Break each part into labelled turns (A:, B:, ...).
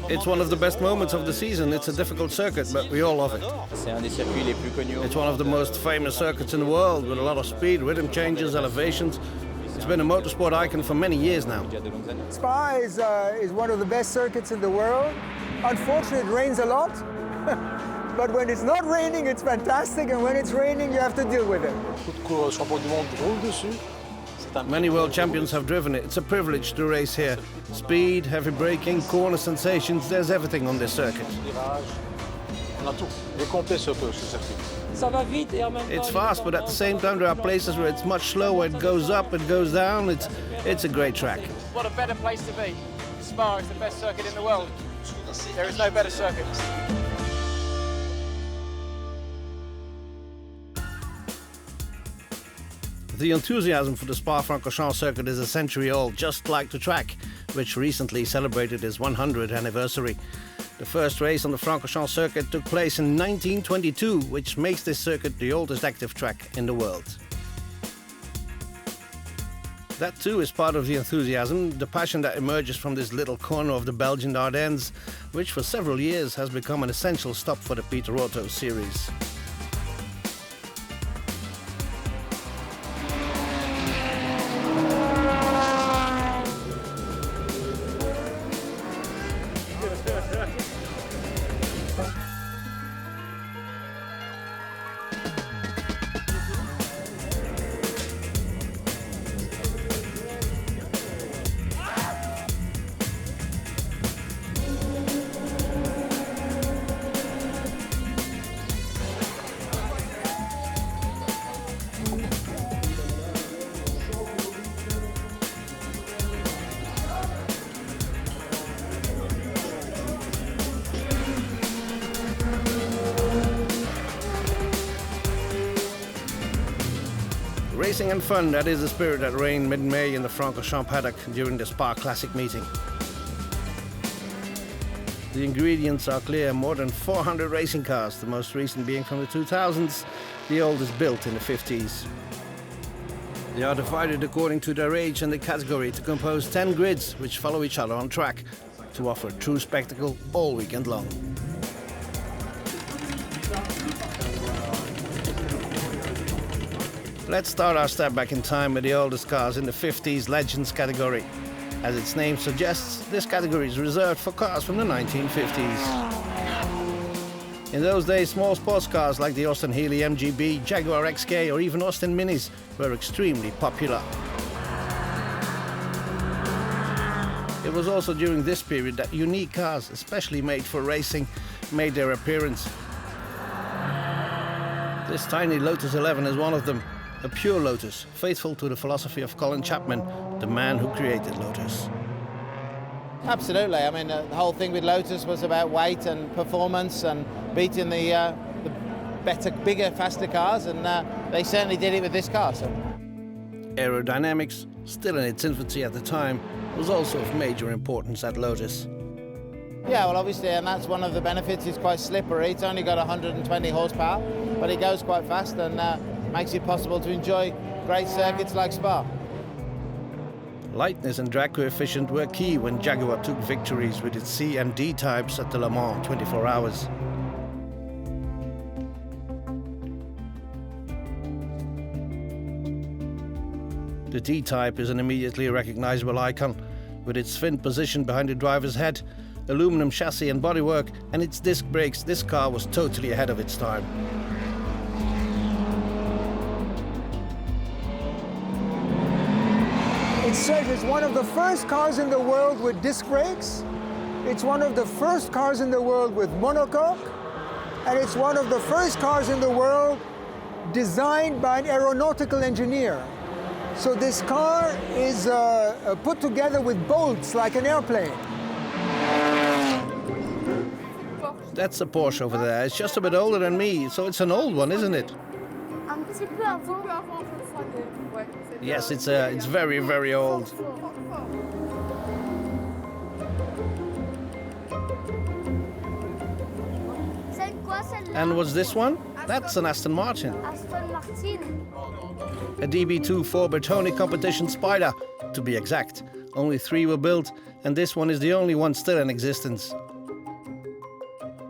A: It's one of the best moments of the season. It's a difficult circuit, but we all love it. It's one of the most famous circuits in the world, with a lot of speed, rhythm changes, elevations. It's been a motorsport icon for many years now.
B: Spa is one of the best circuits in the world. Unfortunately, it rains a lot. But when it's not raining, it's fantastic, and when it's raining, you have to deal with it.
A: Many world champions have driven it. It's a privilege to race here. Speed, heavy braking, corner sensations, there's everything on this circuit. It's fast, but at the same time there are places where it's much slower. It goes up, it goes down. It's a great track.
C: What a better place to be. Spa is the best circuit in the world. There is no better circuit.
A: The enthusiasm for the Spa-Francorchamps circuit is a century old, just like the track, which recently celebrated its 100th anniversary. The first race on the Francorchamps circuit took place in 1922, which makes this circuit the oldest active track in the world. That too is part of the enthusiasm, the passion that emerges from this little corner of the Belgian Ardennes, which for several years has become an essential stop for the Peter Otto series. Racing and fun, that is the spirit that reigned mid-May in the Francorchamps paddock during the Spa Classic meeting. The ingredients are clear: more than 400 racing cars, the most recent being from the 2000s, the oldest built in the 50s. They are divided according to their age and the category to compose 10 grids which follow each other on track to offer a true spectacle all weekend long. Let's start our step back in time with the oldest cars in the 50s Legends category. As its name suggests, this category is reserved for cars from the 1950s. In those days, small sports cars like the Austin Healey MGB, Jaguar XK or even Austin Minis were extremely popular. It was also during this period that unique cars, especially made for racing, made their appearance. This tiny Lotus 11 is one of them. A pure Lotus, faithful to the philosophy of Colin Chapman, the man who created Lotus.
D: Absolutely. I mean, the whole thing with Lotus was about weight and performance and beating the better, bigger, faster cars, and they certainly did it with this car. So.
A: Aerodynamics, still in its infancy at the time, was also of major importance at Lotus.
D: Yeah, well, obviously, and that's one of the benefits. It's quite slippery. It's only got 120 horsepower, but it goes quite fast and makes it possible to enjoy great circuits like Spa.
A: Lightness and drag coefficient were key when Jaguar took victories with its C and D types at the Le Mans 24 hours. The D type is an immediately recognizable icon, with its fin positioned behind the driver's head, aluminum chassis and bodywork, and its disc brakes. This car was totally ahead of its time.
B: It's one of the first cars in the world with disc brakes. It's one of the first cars in the world with monocoque. And it's one of the first cars in the world designed by an aeronautical engineer. So this car is put together with bolts like an airplane.
A: That's a Porsche over there. It's just a bit older than me, so it's an old one, isn't it? Yes, it's very, very old. And what's this one? That's an Aston Martin. A DB2 4 Bertone competition Spider, to be exact. Only 3 were built, and this one is the only one still in existence.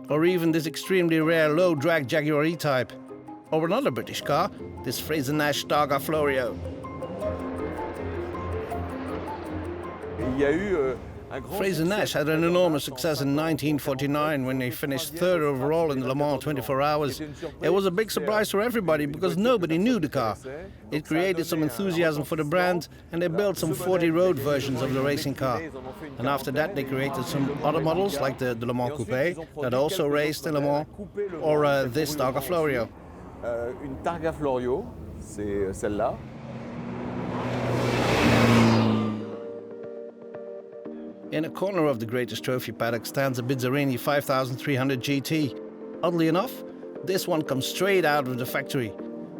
A: Or even this extremely rare low-drag Jaguar E-Type. Or another British car, this Fraser-Nash Targa Florio. Fraser-Nash had an enormous success in 1949 when they finished 3rd overall in the Le Mans 24 Hours. It was a big surprise for everybody because nobody knew the car. It created some enthusiasm for the brand, and they built some 40 road versions of the racing car. And after that they created some other models like the Le Mans Coupé that also raced in Le Mans, or this Targa Florio.
E: Une Targa Florio, c'est celle-là.
A: In a corner of the greatest trophy paddock stands a Bizzarini 5300 GT. Oddly enough, this one comes straight out of the factory.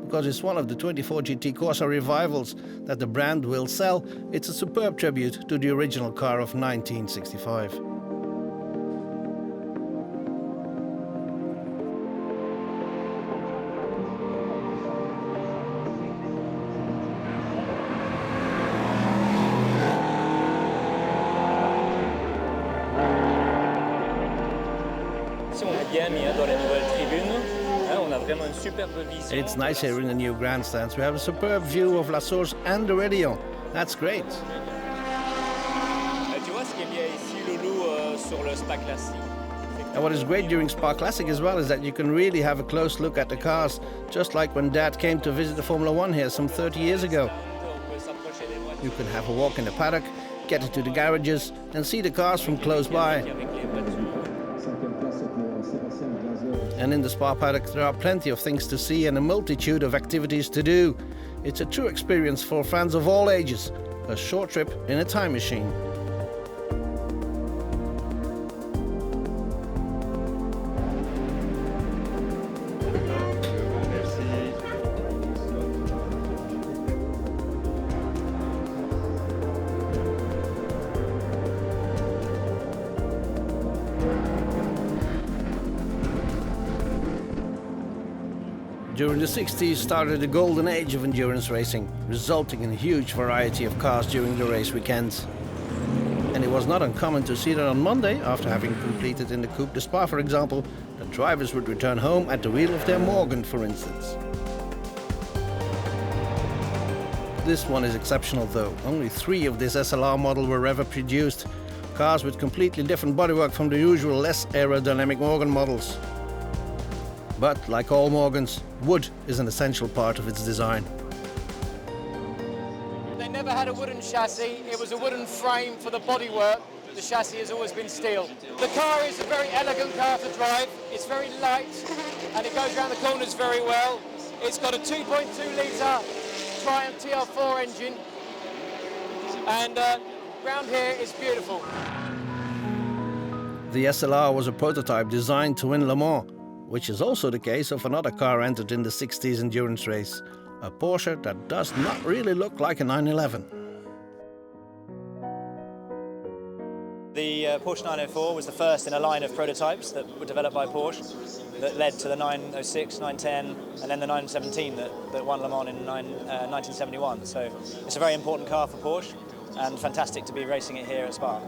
A: Because it's one of the 24 GT Corsa revivals that the brand will sell, it's a superb tribute to the original car of 1965. It's nice here in the new grandstands. We have a superb view of La Source and the Rédillon. That's great. And what is great during Spa Classic as well is that you can really have a close look at the cars, just like when Dad came to visit the Formula 1 here some 30 years ago. You can have a walk in the paddock, get into the garages and see the cars from close by. And in the Spa paddock there are plenty of things to see and a multitude of activities to do. It's a true experience for fans of all ages, a short trip in a time machine. During the 60s started the golden age of endurance racing, resulting in a huge variety of cars during the race weekends. And it was not uncommon to see that on Monday, after having completed in the Coupe de Spa for example, the drivers would return home at the wheel of their Morgan, for instance. This one is exceptional though. Only 3 of this SLR model were ever produced. Cars with completely different bodywork from the usual less aerodynamic Morgan models. But, like all Morgans, wood is an essential part of its design.
C: They never had a wooden chassis, it was a wooden frame for the bodywork. The chassis has always been steel. The car is a very elegant car to drive, it's very light and it goes around the corners very well. It's got a 2.2 litre Triumph TR4 engine and round here is beautiful.
A: The SLR was a prototype designed to win Le Mans, which is also the case of another car entered in the 60s endurance race, a Porsche that does not really look like a 911.
F: The Porsche 904 was the first in a line of prototypes that were developed by Porsche that led to the 906, 910 and then the 917 that won Le Mans in 1971. So it's a very important car for Porsche and fantastic to be racing it here at Spa.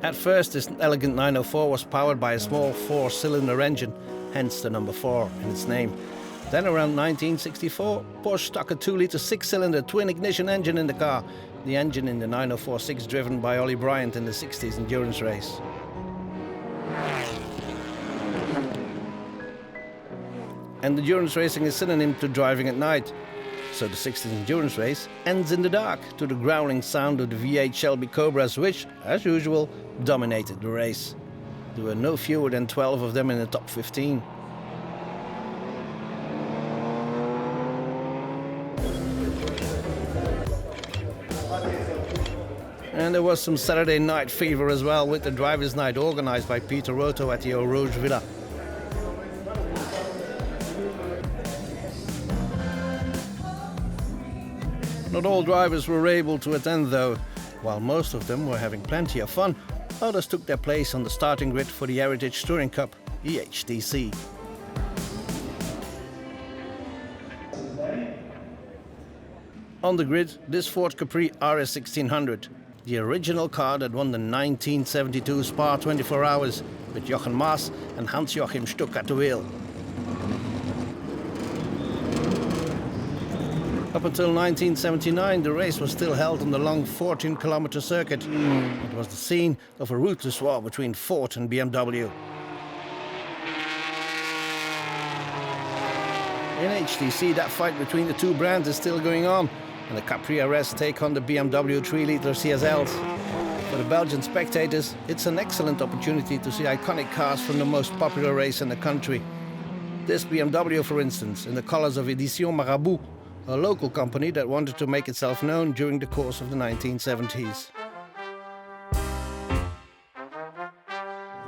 A: At first, this elegant 904 was powered by a small 4-cylinder engine, hence the number 4 in its name. Then around 1964, Porsche stuck a 2-litre 6-cylinder twin-ignition engine in the car, the engine in the 904-6 driven by Ollie Bryant in the 60s endurance race. And endurance racing is synonym to driving at night. So the 60s endurance race ends in the dark to the growling sound of the V8 Shelby Cobras, which, as usual, dominated the race. There were no fewer than 12 of them in the top 15. And there was some Saturday night fever as well, with the drivers' night organized by Peter Roto at the Eau Rouge Villa. Not all drivers were able to attend though. While most of them were having plenty of fun, others took their place on the starting grid for the Heritage Touring Cup, EHTC. On the grid, this Ford Capri RS 1600, the original car that won the 1972 Spa 24 Hours with Jochen Maas and Hans-Joachim Stuck at the wheel. Up until 1979, the race was still held on the long 14-kilometer circuit. It was the scene of a ruthless war between Ford and BMW. In HTC, that fight between the two brands is still going on, and the Capri RS take on the BMW 3-litre CSLs. For the Belgian spectators, it's an excellent opportunity to see iconic cars from the most popular race in the country. This BMW, for instance, in the colors of Edition Marabout, a local company that wanted to make itself known during the course of the 1970s.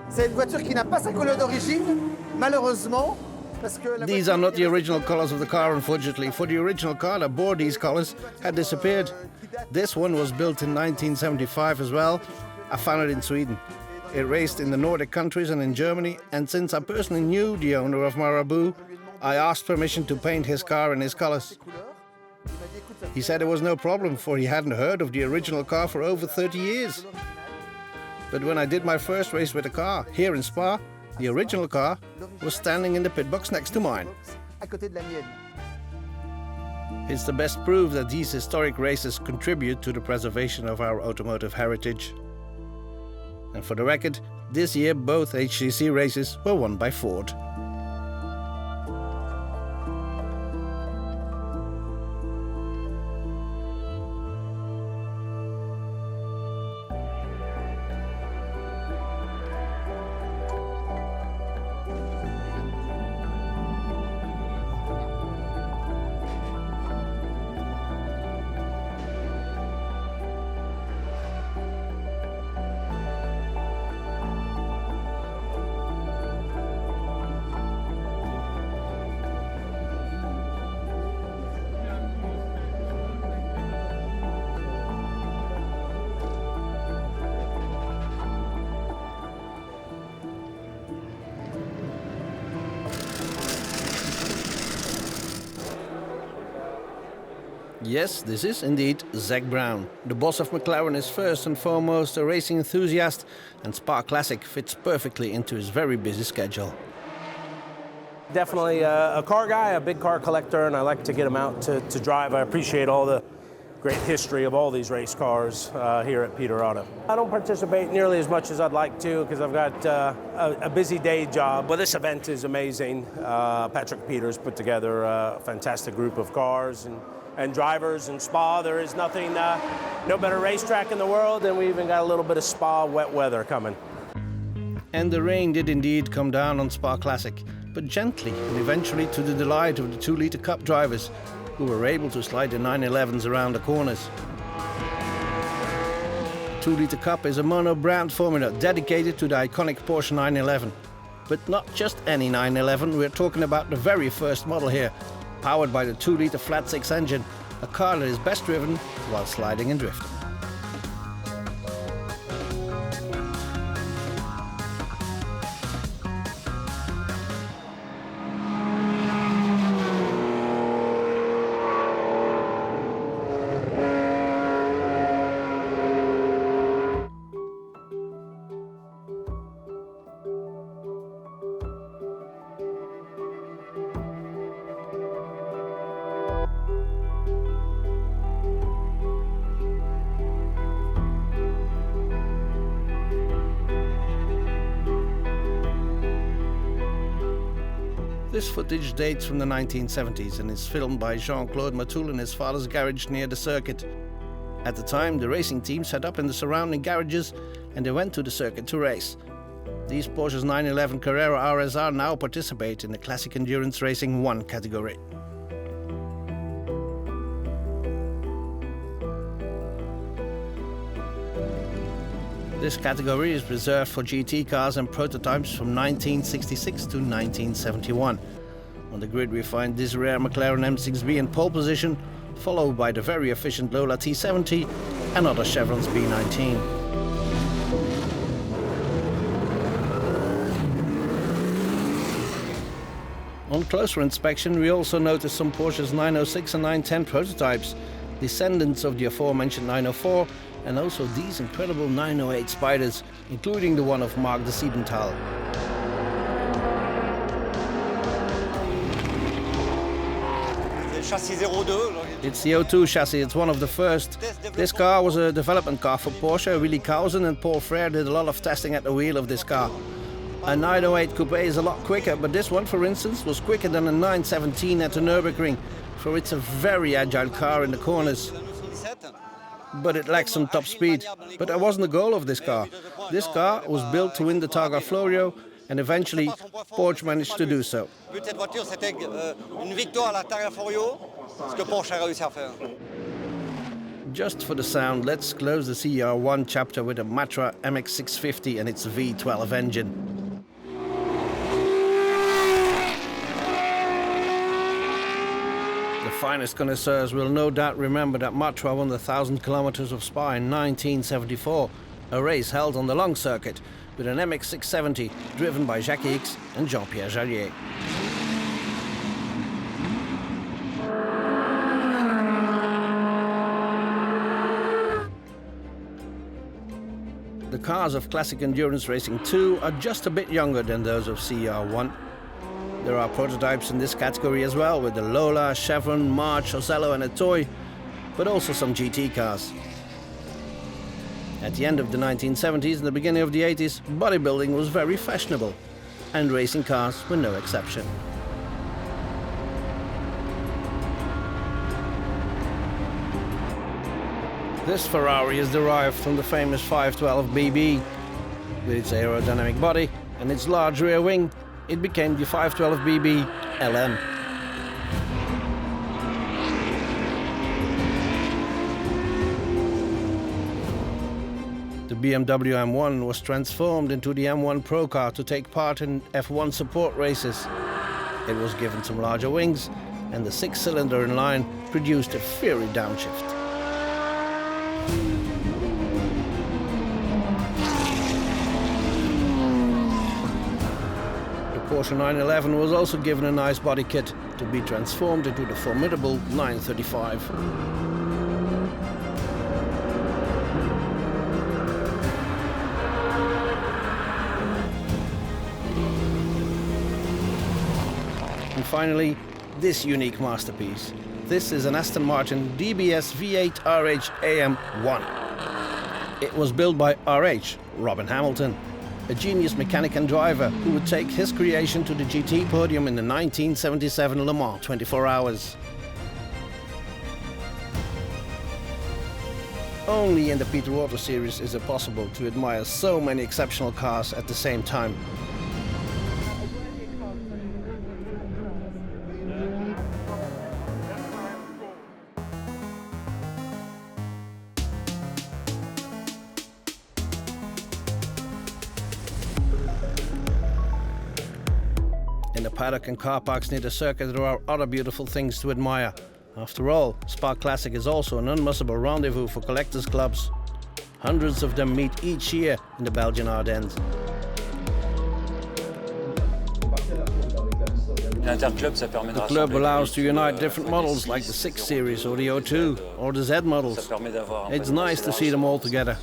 G: C'est une voiture qui n'a pas sa couleur d'origine, malheureusement.
A: These are not the original colors of the car, unfortunately, for the original car that bore these colors had disappeared. This one was built in 1975 as well. I found it in Sweden. It raced in the Nordic countries and in Germany, and since I personally knew the owner of Marabout, I asked permission to paint his car in his colors. He said it was no problem, for he hadn't heard of the original car for over 30 years. But when I did my first race with the car, here in Spa, the original car was standing in the pit box next to mine. It's the best proof that these historic races contribute to the preservation of our automotive heritage. And for the record, this year both HTC races were won by Ford. Yes, this is indeed Zac Brown. The boss of McLaren is first and foremost a racing enthusiast, and Spa Classic fits perfectly into his very busy schedule.
H: Definitely a car guy, a big car collector, and I like to get him out to drive. I appreciate all the great history of all these race cars here at Peter Auto. I don't participate nearly as much as I'd like to because I've got a busy day job. Well, this event is amazing. Patrick Peters put together a fantastic group of cars and drivers in Spa. There is nothing, no better racetrack in the world, and we even got a little bit of Spa wet weather coming.
A: And the rain did indeed come down on Spa Classic, but gently and eventually to the delight of the 2-litre Cup drivers, who were able to slide the 911s around the corners. 2-litre Cup is a mono-brand formula dedicated to the iconic Porsche 911. But not just any 911, we're talking about the very first model here, powered by the 2-litre flat-six engine, a car that is best driven while sliding and drifting. This footage dates from the 1970s and is filmed by Jean-Claude Matul in his father's garage near the circuit. At the time, the racing team set up in the surrounding garages and they went to the circuit to race. These Porsche's 911 Carrera RSR now participate in the Classic Endurance Racing 1 category. This category is reserved for GT cars and prototypes from 1966 to 1971. On the grid we find this rare McLaren M6B in pole position, followed by the very efficient Lola T70 and other Chevrons B19. On closer inspection we also notice some Porsche's 906 and 910 prototypes. descendants of the aforementioned 904, and also these incredible 908 Spiders, including the one of Mark de Siebenthal. It's the O2 chassis, it's one of the first. This car was a development car for Porsche. Willy Kausen and Paul Frere did a lot of testing at the wheel of this car. A 908 Coupe is a lot quicker, but this one, for instance, was quicker than a 917 at the Nürburgring, for it's a very agile car in the corners. But it lacks some top speed. But that wasn't the goal of this car. This car was built to win the Targa Florio, and eventually Porsche managed to do so. Just for the sound, let's close the CR1 chapter with a Matra MX650 and its V12 engine. The finest connoisseurs will no doubt remember that Matra won the 1,000 kilometers of Spa in 1974, a race held on the long circuit with an MX670 driven by Jacques X and Jean-Pierre Jallier. The cars of Classic Endurance Racing 2 are just a bit younger than those of CR1. There are prototypes in this category as well, with the Lola, Chevron, March, Ozello and a toy, but also some GT cars. At the end of the 1970s and the beginning of the 80s, bodybuilding was very fashionable, and racing cars were no exception. This Ferrari is derived from the famous 512 BB. With its aerodynamic body and its large rear wing, it became the 512 BB LM. The BMW M1 was transformed into the M1 Pro car to take part in F1 support races. It was given some larger wings, and the six-cylinder inline produced a fiery downshift. Porsche 911 was also given a nice body kit to be transformed into the formidable 935. And finally, this unique masterpiece. This is an Aston Martin DBS V8 RH AM1. It was built by RH, Robin Hamilton, a genius mechanic and driver who would take his creation to the GT podium in the 1977 Le Mans 24 Hours. Only in the Peter Auto series is it possible to admire so many exceptional cars at the same time. In the paddock and car parks near the circuit there are other beautiful things to admire. After all, Spa Classic is also an unmissable rendezvous for collectors' clubs. Hundreds of them meet each year in the Belgian Ardennes. The club allows to unite different models like the 6 Series or the O2 or the Z models. It's nice to see them all together.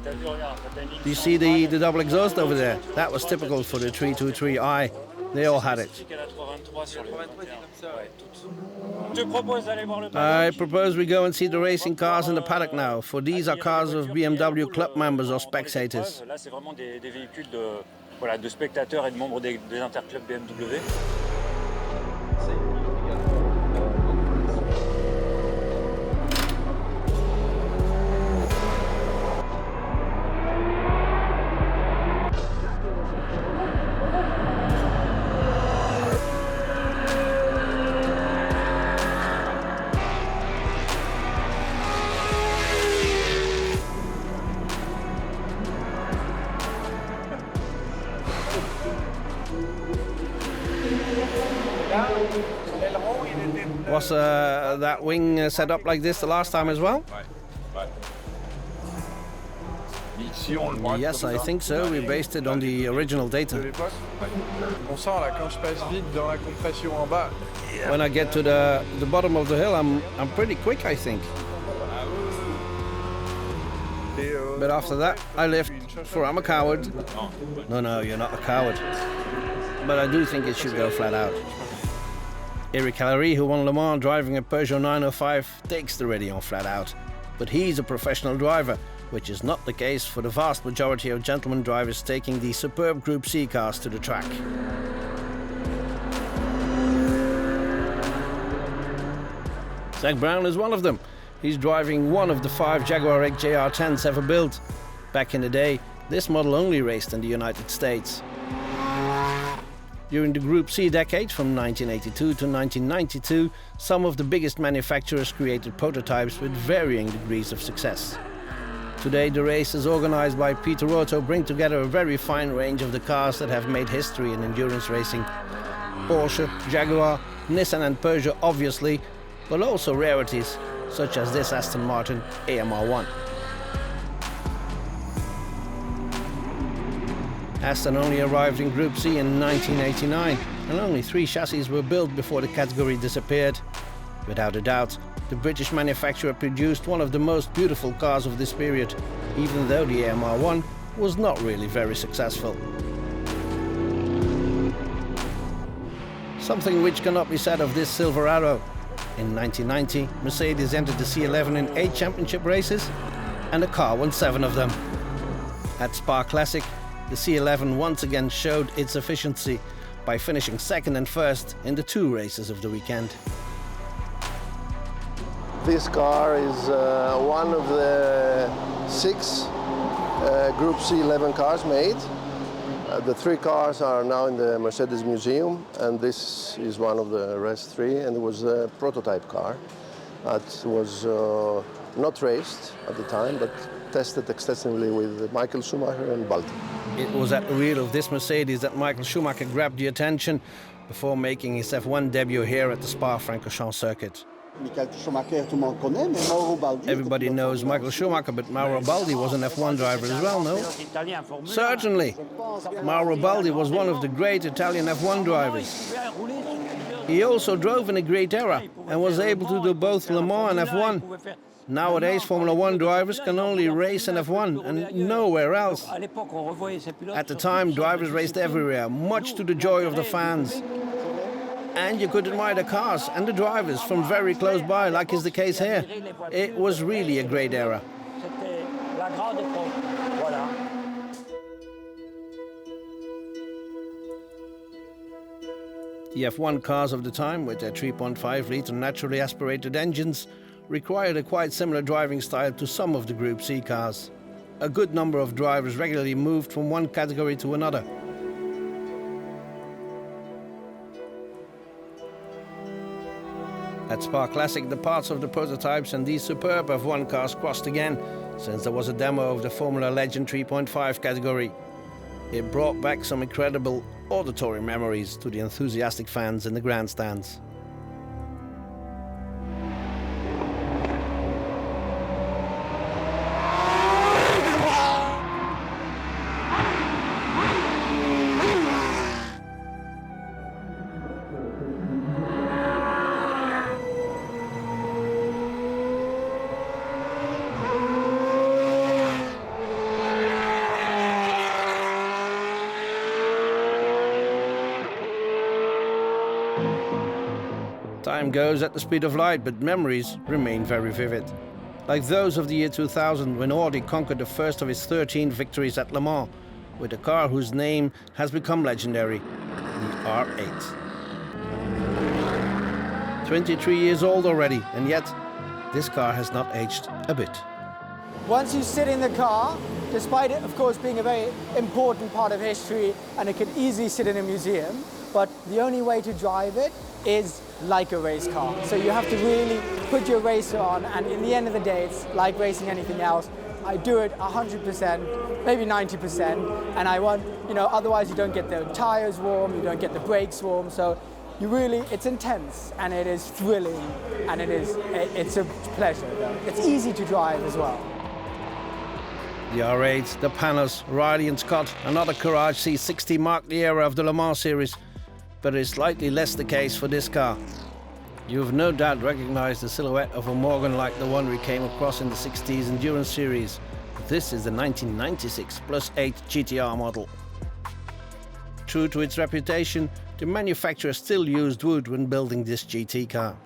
A: Do you see the double exhaust over there? That was typical for the 323i. They all had it. I propose we go and see the racing cars in the paddock now, for these are cars of BMW club members or spectators. Was that wing set up like this the last time as well? Yes, I think so. We based it on the original data. When I get to the bottom of the hill, I'm pretty quick, I think. But after that, I lift, for I'm a coward. No, you're not a coward. But I do think it should go flat out. Eric Callery, who won Le Mans driving a Peugeot 905, takes the Raidillon flat out. But he's a professional driver, which is not the case for the vast majority of gentlemen drivers taking the superb Group C cars to the track. Zach Brown is one of them. He's driving one of the 5 Jaguar XJR10s ever built. Back in the day, this model only raced in the United States. During the Group C decade, from 1982 to 1992, some of the biggest manufacturers created prototypes with varying degrees of success. Today, the races organized by Peter Otto bring together a very fine range of the cars that have made history in endurance racing. Porsche, Jaguar, Nissan and Peugeot obviously, but also rarities such as this Aston Martin AMR1. Aston only arrived in Group C in 1989, and only 3 chassis were built before the category disappeared. Without a doubt, the British manufacturer produced one of the most beautiful cars of this period, even though the AMR1 was not really very successful. Something which cannot be said of this Silver Arrow. In 1990, Mercedes entered the C11 in 8 championship races, and the car won 7 of them. At Spa Classic, the C11 once again showed its efficiency by finishing 2nd and 1st in the 2 races of the weekend.
I: This car is one of the 6 Group C11 cars made. The 3 cars are now in the Mercedes Museum, and this is one of the rest 3, and it was a prototype car that was not raced at the time, but tested extensively with Michael Schumacher and Baldi.
A: It was at the wheel of this Mercedes that Michael Schumacher grabbed the attention before making his F1 debut here at the Spa-Francorchamps circuit. Everybody knows Michael Schumacher, but Mauro Baldi was an F1 driver as well, no? Certainly. Mauro Baldi was one of the great Italian F1 drivers. He also drove in a great era and was able to do both Le Mans and F1. Nowadays, Formula 1 drivers can only race in F1 and nowhere else. At the time, drivers raced everywhere, much to the joy of the fans. And you could admire the cars and the drivers from very close by, like is the case here. It was really a great era. The F1 cars of the time, with their 3.5-litre naturally aspirated engines, required a quite similar driving style to some of the Group C cars. A good number of drivers regularly moved from one category to another. At Spa Classic, the parts of the prototypes and these superb F1 cars crossed again, since there was a demo of the Formula Legend 3.5 category. It brought back some incredible auditory memories to the enthusiastic fans in the grandstands. Time goes at the speed of light, but memories remain very vivid. Like those of the year 2000, when Audi conquered the first of its 13 victories at Le Mans, with a car whose name has become legendary, the R8. 23 years old already, and yet this car has not aged a bit.
B: Once you sit in the car, despite it of course being a very important part of history and it could easily sit in a museum, but the only way to drive it is like a race car. So you have to really put your racer on, and in the end of the day, it's like racing anything else. I do it 100%, maybe 90%, and I want, otherwise you don't get the tires warm, you don't get the brakes warm, so you really, it's intense, and it is thrilling, and it's a pleasure. It's easy to drive as well.
A: The R8, the Panos, Riley and Scott and other Courage C60 marked the era of the Le Mans series, but it is slightly less the case for this car. You have no doubt recognized the silhouette of a Morgan like the one we came across in the Sixties Endurance series. This is the 1996 +8 GTR model. True to its reputation, the manufacturer still used wood when building this GT car.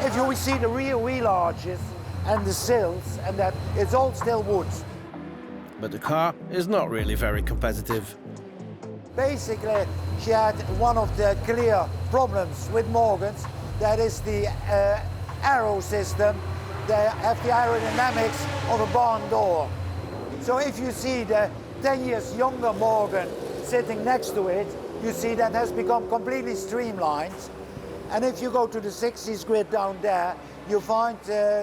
J: If you will see the rear wheel arches and the sills, and that it's all still wood.
A: But the car is not really very competitive.
J: Basically, she had one of the clear problems with Morgans, that is the aero system. They have the aerodynamics of a barn door. So if you see the 10 years younger Morgan sitting next to it, you see that has become completely streamlined. And if you go to the 60s grid down there, you find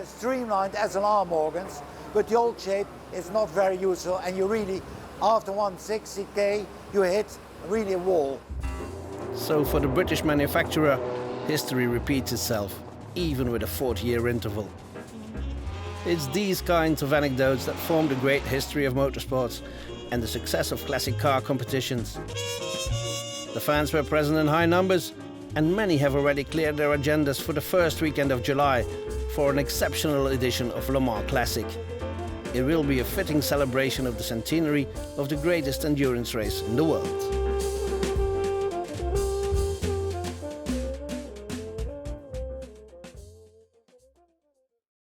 J: streamlined SLR Morgans, but the old shape is not very useful, and you really, after 160k, you hit really a wall.
A: So for the British manufacturer, history repeats itself, even with a 40-year interval. It's these kinds of anecdotes that form the great history of motorsports and the success of classic car competitions. The fans were present in high numbers, and many have already cleared their agendas for the first weekend of July for an exceptional edition of Le Mans Classic. It will be a fitting celebration of the centenary of the greatest endurance race in the world.